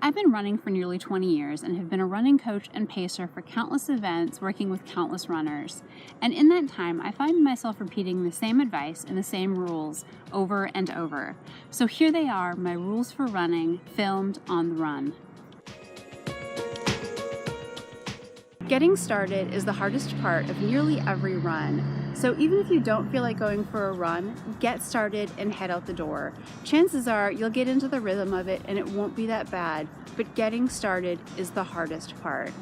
I've been running for nearly 20 years and have been a running coach and pacer for countless events, working with countless runners. And in that time, I find myself repeating the same advice and the same rules over and over. So here they are, my rules for running, filmed on the run. Getting started is the hardest part of nearly every run. So even if you don't feel like going for a run, get started and head out the door. Chances are you'll get into the rhythm of it and it won't be that bad, but getting started is the hardest part.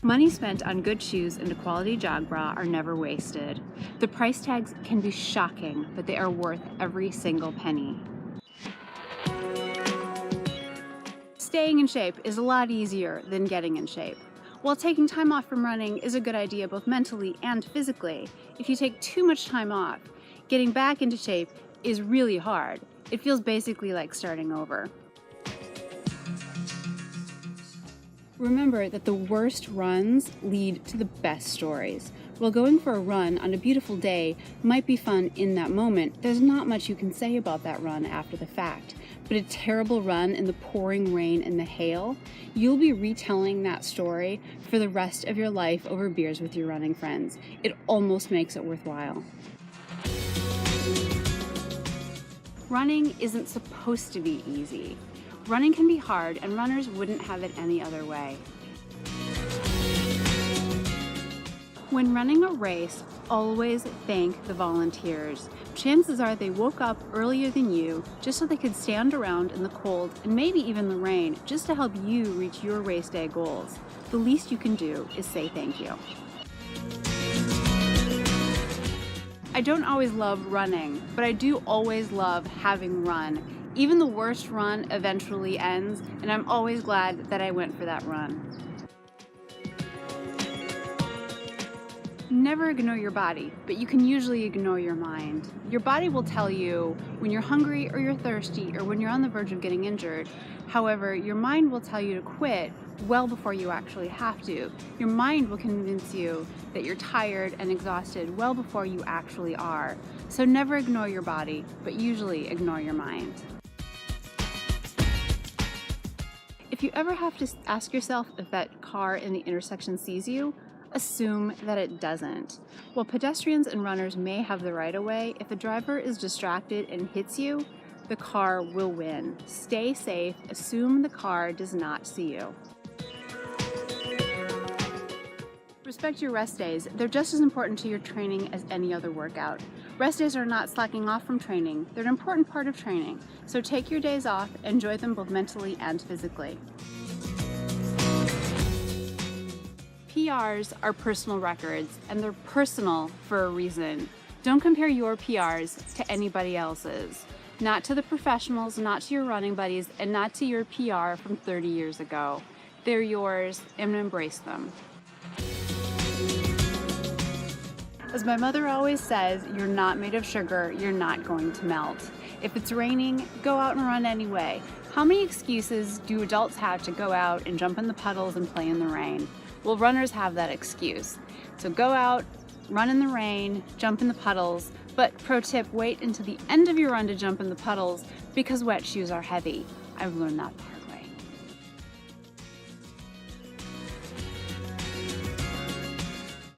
Money spent on good shoes and a quality jog bra are never wasted. The price tags can be shocking, but they are worth every single penny. Staying in shape is a lot easier than getting in shape. While taking time off from running is a good idea both mentally and physically, if you take too much time off, getting back into shape is really hard. It feels basically like starting over. Remember that the worst runs lead to the best stories. While going for a run on a beautiful day might be fun in that moment, there's not much you can say about that run after the fact. But a terrible run in the pouring rain and the hail, you'll be retelling that story for the rest of your life over beers with your running friends. It almost makes it worthwhile. Running isn't supposed to be easy. Running can be hard, and runners wouldn't have it any other way. When running a race, always thank the volunteers. Chances are they woke up earlier than you just so they could stand around in the cold and maybe even the rain just to help you reach your race day goals. The least you can do is say thank you. I don't always love running, but I do always love having run. Even the worst run eventually ends, and I'm always glad that I went for that run. Never ignore your body, but you can usually ignore your mind. Your body will tell you when you're hungry or you're thirsty or when you're on the verge of getting injured. However, your mind will tell you to quit well before you actually have to. Your mind will convince you that you're tired and exhausted well before you actually are. So never ignore your body, but usually ignore your mind. If you ever have to ask yourself if that car in the intersection sees you, assume that it doesn't. While pedestrians and runners may have the right of way, if the driver is distracted and hits you, the car will win. Stay safe. Assume the car does not see you. Respect your rest days. They're just as important to your training as any other workout. Rest days are not slacking off from training. They're an important part of training. So take your days off, enjoy them both mentally and physically. PRs are personal records, and they're personal for a reason. Don't compare your PRs to anybody else's. Not to the professionals, not to your running buddies, and not to your PR from 30 years ago. They're yours, and embrace them. As my mother always says, you're not made of sugar, you're not going to melt. If it's raining, go out and run anyway. How many excuses do adults have to go out and jump in the puddles and play in the rain? Well, runners have that excuse. So go out, run in the rain, jump in the puddles, but pro tip, wait until the end of your run to jump in the puddles because wet shoes are heavy. I've learned that part.